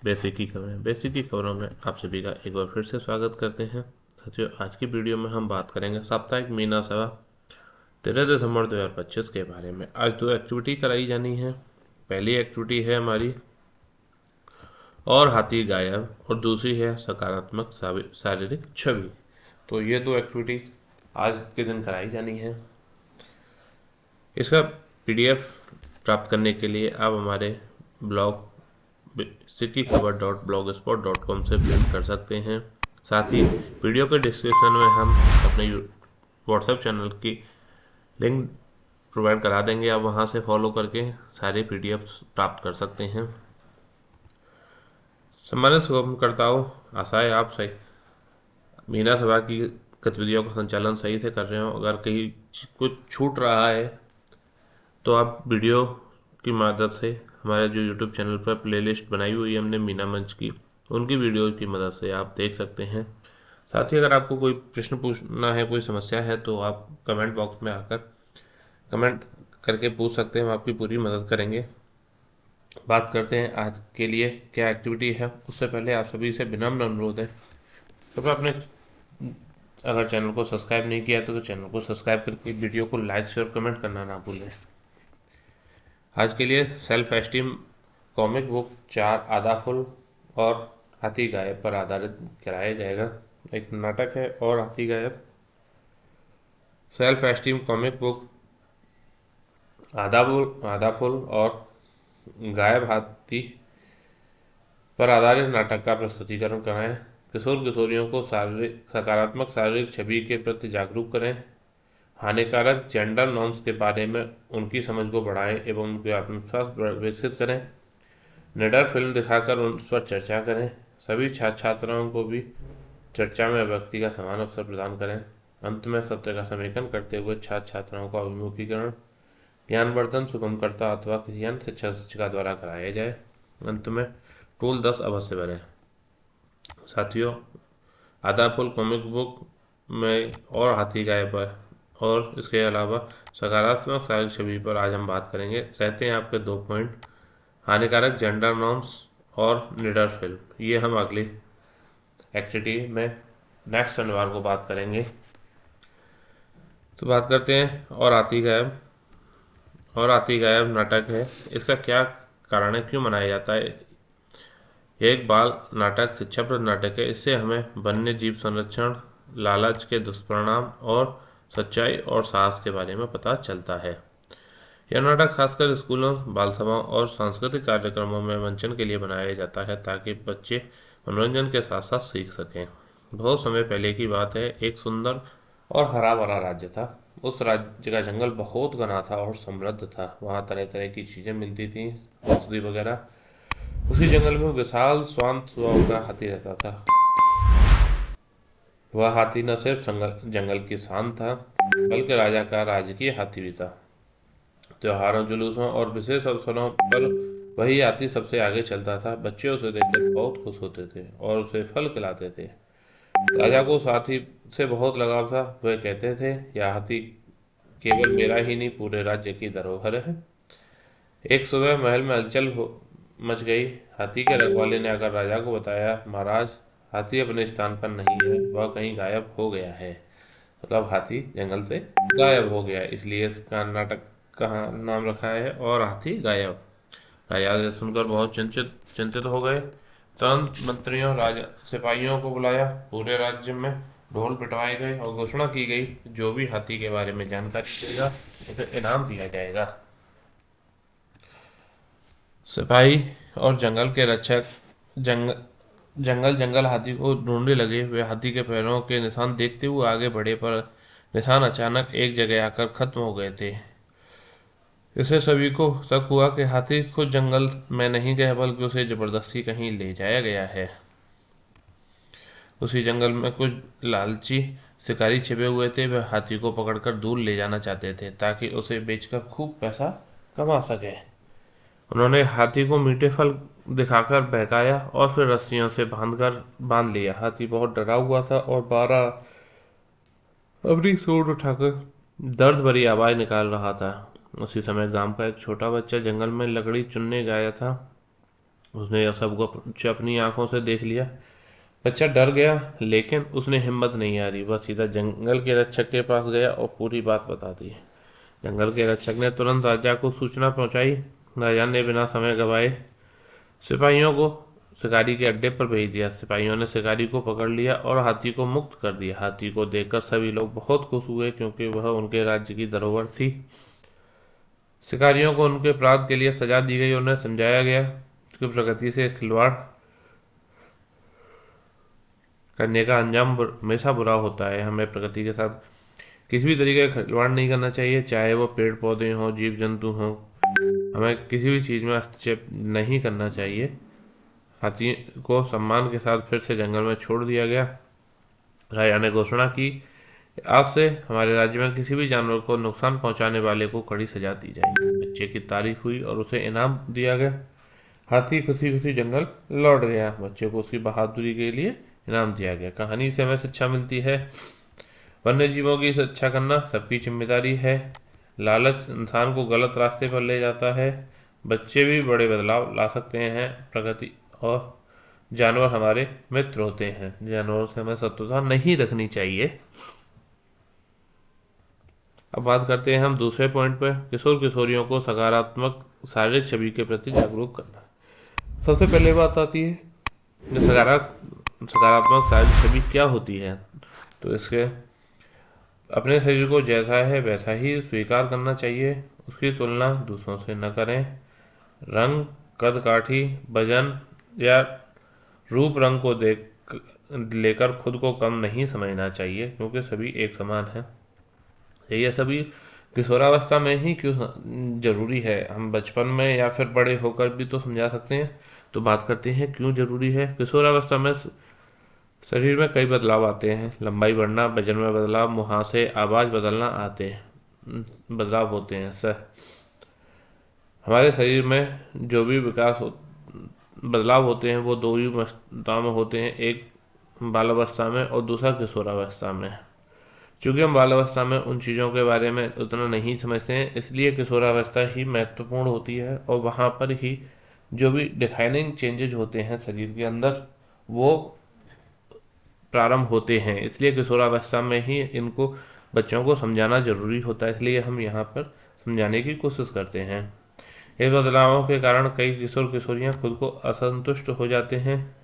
Basic की खबरों में आप सभी का एक बार फिर से स्वागत करते हैं। साथियों, आज की वीडियो में हम बात करेंगे साप्ताहिक मीना सभा 13 दिसंबर 2025 के बारे में। आज दो एक्टिविटी कराई जानी है। पहली एक्टिविटी है हमारी और हाथी गायब, और दूसरी है सकारात्मक शारीरिक छवि। तो ये दो एक्टिविटी आज के दिन कराई जानी है। इसका पीडीएफ प्राप्त करने के लिए आप हमारे ब्लॉग सिक्कीखबर.blogspot.com से विजिट कर सकते हैं। साथ ही वीडियो के डिस्क्रिप्शन में हम अपने व्हाट्सएप चैनल की लिंक प्रोवाइड करा देंगे। आप वहां से फॉलो करके सारे पीडीएफ प्राप्त कर सकते हैं। सम्मानित शुभकर्ताओं, आशा है आप सही मीना सभा की गतिविधियों का संचालन सही से कर रहे हो। अगर कहीं कुछ छूट रहा है तो आप वीडियो की मदद से हमारे जो यूट्यूब चैनल पर प्लेलिस्ट बनाई हुई है हमने मीना मंच की, उनकी वीडियो की मदद से आप देख सकते हैं। साथ ही अगर आपको कोई प्रश्न पूछना है, कोई समस्या है, तो आप कमेंट बॉक्स में आकर कमेंट करके पूछ सकते हैं। हम आपकी पूरी मदद करेंगे। बात करते हैं आज के लिए क्या एक्टिविटी है। उससे पहले आप सभी से विनम्र अनुरोध है, तो अपने अगर चैनल को सब्सक्राइब नहीं किया तो चैनल को सब्सक्राइब करके वीडियो को लाइक शेयर कमेंट करना ना भूलें। आज के लिए सेल्फ एस्टीम कॉमिक बुक 4 आधा फुल और हाथी गायब पर आधारित कराया जाएगा। एक नाटक है और हाथी गायब। सेल्फ एस्टीम कॉमिक बुक आधा फुल और गायब हाथी पर आधारित नाटक का प्रस्तुतिकरण कराएं। किशोर किशोरियों को सकारात्मक शारीरिक छवि के प्रति जागरूक करें। हानिकारक जेंडर नॉर्म्स के बारे में उनकी समझ को बढ़ाएं एवं उनके आत्मविश्वास विकसित करें। निडर फिल्म दिखाकर उस पर चर्चा करें। सभी छात्र छात्राओं को भी चर्चा में अभिव्यक्ति का समान अवसर प्रदान करें। अंत में सत्य का समेकन करते हुए छात्र छात्राओं का अभिमुखीकरण ज्ञानवर्धन सुगमकर्ता अथवा किसी अन्य शिक्षिका द्वारा कराया जाए। अंत में टूल 10 अवश्य भरें। साथियों, आधा फुल कॉमिक बुक में और हाथी गायब पर और इसके अलावा सकारात्मक शारीरिक छवि पर आज हम बात करेंगे। रहते हैं आपके 2 पॉइंट, हानिकारक जेंडर नॉर्म्स और निडर फिल्म। ये हम अगली एक्टिविटी में नेक्स्ट शनिवार को बात करेंगे। तो बात करते हैं और हाथी गायब नाटक है। इसका क्या कारण है, क्यों मनाया जाता है? यह एक बाल नाटक, शिक्षाप्रद नाटक है। इससे हमें वन्य जीव संरक्षण, लालच के दुष्परिणाम और सच्चाई और साहस के बारे में पता चलता है। यह नाटक खासकर स्कूलों, बाल सभाओं और सांस्कृतिक कार्यक्रमों में मंचन के लिए बनाया जाता है ताकि बच्चे मनोरंजन के साथ साथ सीख सकें। बहुत समय पहले की बात है। एक सुंदर और हरा भरा राज्य था। उस राज्य का जंगल बहुत घना था और समृद्ध था। वहाँ तरह तरह की चीजें मिलती थी, औषधि वगैरह। उसी जंगल में विशाल शांत स्वभाव का हाथी रहता था। वह हाथी न सिर्फ जंगल की शान था, बल्कि राजा का राजकीय हाथी भी था। त्योहारों, जुलूसों और विशेष अवसरों पर वही हाथी सबसे आगे चलता था। बच्चे उसे देखकर बहुत खुश होते थे और उसे फल खिलाते थे। राजा को उस हाथी से बहुत लगाव था। वह कहते थे, यह हाथी केवल मेरा ही नहीं, पूरे राज्य की धरोहर है। एक सुबह महल में हलचल मच गई। हाथी के रखवाले ने आकर राजा को बताया, महाराज, हाथी अपने स्थान पर नहीं है, वह कहीं गायब हो गया है। मतलब हाथी जंगल से गायब हो गया, इसलिए इसका नाटक का नाम रखा है और हाथी गायब। राजा ये सुनकर बहुत चिंतित हो गए। तुरंत मंत्रियों, राजा सिपाहियों को बुलाया। पूरे राज्य में ढोल पिटवाए गए और घोषणा की गई, जो भी हाथी के बारे में जानकारी देगा उसे इनाम दिया जाएगा। सिपाही और जंगल के रक्षक जंगल हाथी को ढूंढने लगे। वे हाथी के पैरों के निशान देखते हुए आगे बढ़े, पर निशान अचानक एक जगह आकर खत्म हो गए थे। इससे सभी को शक हुआ कि हाथी खुद जंगल में नहीं गया, बल्कि उसे जबरदस्ती कहीं ले जाया गया है। उसी जंगल में कुछ लालची शिकारी छिपे हुए थे। वे हाथी को पकड़कर दूर ले जाना चाहते थे ताकि उसे बेचकर खूब पैसा कमा सके। उन्होंने हाथी को मीठे फल दिखाकर बहकाया और फिर रस्सियों से बांध लिया। हाथी बहुत डरा हुआ था और अपनी सूंड उठाकर दर्द भरी आवाज निकाल रहा था। उसी समय गांव का एक छोटा बच्चा जंगल में लकड़ी चुनने गया था। उसने यह सब कुछ अपनी आंखों से देख लिया। बच्चा डर गया, लेकिन उसने हिम्मत नहीं हारी। वह सीधा जंगल के रक्षक के पास गया और पूरी बात बता दी। जंगल के रक्षक ने तुरंत राजा को सूचना पहुंचाई। राजा ने बिना समय गवाए सिपाहियों को शिकारी के अड्डे पर भेज दिया। सिपाहियों ने शिकारी को पकड़ लिया और हाथी को मुक्त कर दिया। हाथी को देखकर सभी लोग बहुत खुश हुए, क्योंकि वह उनके राज्य की धरोहर थी। शिकारियों को उनके अपराध के लिए सजा दी गई। उन्हें समझाया गया कि प्रकृति से खिलवाड़ करने का अंजाम हमेशा बुरा होता है। हमें प्रकृति के साथ किसी भी तरीके का खिलवाड़ नहीं करना चाहिए, चाहे वो पेड़ पौधे हों, जीव जंतु हों। हमें किसी भी चीज़ में हस्तक्षेप नहीं करना चाहिए। हाथी को सम्मान के साथ फिर से जंगल में छोड़ दिया गया। राजा ने घोषणा की, आज से हमारे राज्य में किसी भी जानवर को नुकसान पहुंचाने वाले को कड़ी सजा दी जाएगी। बच्चे की तारीफ हुई और उसे इनाम दिया गया। हाथी खुशी खुशी जंगल लौट गया। बच्चे को उसकी बहादुरी के लिए इनाम दिया गया। कहानी से हमें शिक्षा मिलती है, वन्य जीवों की रक्षा करना सबकी जिम्मेदारी है। लालच इंसान को गलत रास्ते पर ले जाता है। बच्चे भी बड़े बदलाव ला सकते हैं। प्रकृति और जानवर हमारे मित्र होते हैं। जानवरों से हमें शत्रुता नहीं रखनी चाहिए। अब बात करते हैं हम दूसरे पॉइंट पर, किशोर किशोरियों को सकारात्मक शारीरिक छवि के प्रति जागरूक करना। सबसे पहले बात आती है कि सकारात्मक शारीरिक छवि क्या होती है। तो इसके अपने शरीर को जैसा है वैसा ही स्वीकार करना चाहिए। उसकी तुलना दूसरों से न करें। रंग, कद काठी, वजन या रूप रंग को देख लेकर खुद को कम नहीं समझना चाहिए, क्योंकि सभी एक समान हैं। ये सभी किशोरावस्था में ही क्यों जरूरी है, हम बचपन में या फिर बड़े होकर भी तो समझा सकते हैं। तो बात करते हैं क्यों जरूरी है। किशोरावस्था में शरीर में कई बदलाव आते हैं। लंबाई बढ़ना, वजन में बदलाव, मुहासे, आवाज़ बदलना आते हैं, बदलाव होते हैं। सर हमारे शरीर में जो भी बदलाव होते हैं वो दो ही अवस्था में होते हैं, एक बालावस्था में और दूसरा किशोरावस्था में। चूँकि हम बालावस्था में उन चीज़ों के बारे में उतना नहीं समझते हैं, इसलिए किशोरावस्था ही महत्वपूर्ण होती है और वहाँ पर ही जो भी डिफाइनिंग चेंजेज होते हैं शरीर के अंदर वो प्रारंभ होते हैं। इसलिए किशोरावस्था में ही इनको बच्चों को समझाना जरूरी होता है, इसलिए हम यहाँ पर समझाने की कोशिश करते हैं। इन बदलावों के कारण कई किशोर किशोरियाँ खुद को असंतुष्ट हो जाते हैं,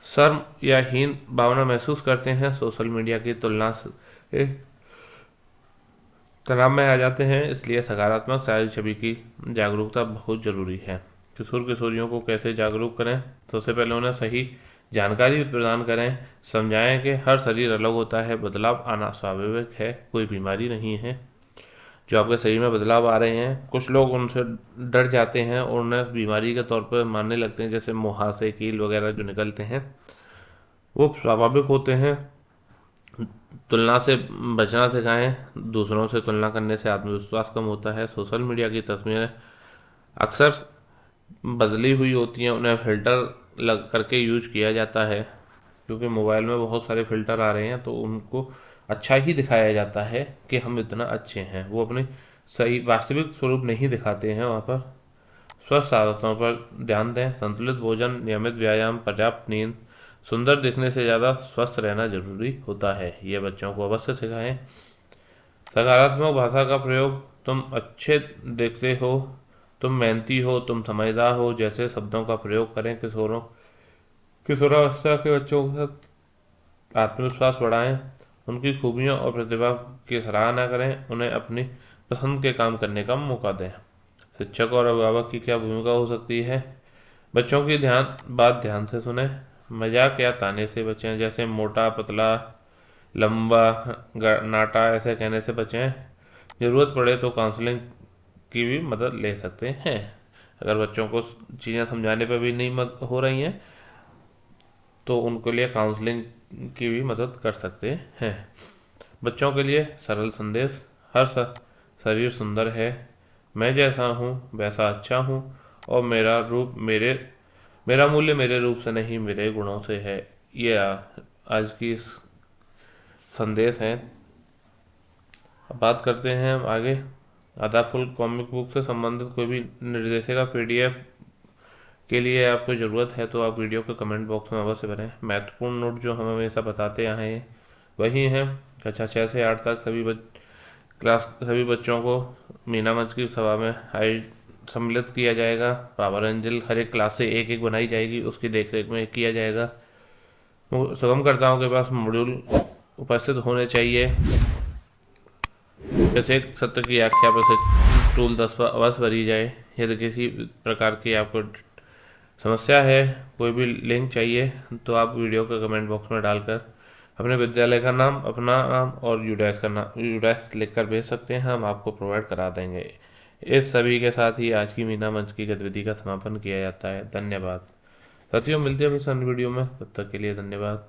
शर्म या हीन भावना महसूस करते हैं, सोशल मीडिया की तुलना से तनाव में आ जाते हैं। इसलिए सकारात्मक शारीरिक छवि की जागरूकता बहुत ज़रूरी है। किशोर किशोरियों को कैसे जागरूक करें। सबसे पहले उन्हें सही जानकारी प्रदान करें। समझाएं कि हर शरीर अलग होता है, बदलाव आना स्वाभाविक है, कोई बीमारी नहीं है। जो आपके शरीर में बदलाव आ रहे हैं, कुछ लोग उनसे डर जाते हैं और उन्हें बीमारी के तौर पर मानने लगते हैं, जैसे मुहासे, कील वगैरह जो निकलते हैं वो स्वाभाविक होते हैं। तुलना से बचना सिखाएं। दूसरों से तुलना करने से आत्मविश्वास कम होता है। सोशल मीडिया की तस्वीरें अक्सर बदली हुई होती हैं, उन्हें फ़िल्टर लग करके यूज किया जाता है, क्योंकि मोबाइल में बहुत सारे फ़िल्टर आ रहे हैं तो उनको अच्छा ही दिखाया जाता है कि हम इतना अच्छे हैं। वो अपनी सही वास्तविक स्वरूप नहीं दिखाते हैं वहाँ पर। स्वस्थ आदतों पर ध्यान दें। संतुलित भोजन, नियमित व्यायाम, पर्याप्त नींद, सुंदर दिखने से ज़्यादा स्वस्थ रहना जरूरी होता है। ये बच्चों को अवश्य सिखाएं। सकारात्मक भाषा का प्रयोग, तुम अच्छे दिखते हो, तुम मेहनती हो, तुम समझदार हो जैसे शब्दों का प्रयोग करें। किशोरावस्था के बच्चों के साथ आत्मविश्वास बढ़ाएं। उनकी खूबियों और प्रतिभा की सराहना करें। उन्हें अपनी पसंद के काम करने का मौका दें। शिक्षक और अभिभावक की क्या भूमिका हो सकती है। बच्चों की बात ध्यान से सुने। मजाक या ताने से बचें, जैसे मोटा, पतला, लंबा, नाटा ऐसे कहने से बचें। ज़रूरत पड़े तो काउंसलिंग की भी मदद ले सकते हैं। अगर बच्चों को चीज़ें समझाने पर भी नहीं मदद हो रही हैं तो उनके लिए काउंसलिंग की भी मदद कर सकते हैं। बच्चों के लिए सरल संदेश, हर शरीर सुंदर है, मैं जैसा हूँ वैसा अच्छा हूँ और मेरा मूल्य मेरे रूप से नहीं मेरे गुणों से है। ये आज की संदेश है। अब बात करते हैं हम आगे। आधा फुल कॉमिक बुक से संबंधित कोई भी निर्देशिका PDF के लिए आपको ज़रूरत है तो आप वीडियो के कमेंट बॉक्स में अवश्य भरें। महत्वपूर्ण नोट जो हम हमेशा बताते आए हैं वही हैं। कक्षा 6 से 8 तक सभी बच्चों को मीना मंच की सभा में सम्मिलित किया जाएगा। पावर एंजल हर एक क्लास से एक एक बनाई जाएगी, उसकी देखरेख में किया जाएगा। सुगमकर्ताओं के पास मॉड्यूल उपस्थित होने चाहिए। प्रत्येक सत्र की आख्या पर टूल 10 अवश्य भरी जाए। यदि किसी प्रकार की आपको समस्या है, कोई भी लिंक चाहिए, तो आप वीडियो के कमेंट बॉक्स में डालकर अपने विद्यालय का नाम, अपना नाम और यूडैस लिख कर भेज सकते हैं। हम आपको प्रोवाइड करा देंगे। इस सभी के साथ ही आज की मीना मंच की गतिविधि का समापन किया जाता है। धन्यवाद साथियों, मिलते हैं इस अन्य वीडियो में, तब तक के लिए धन्यवाद।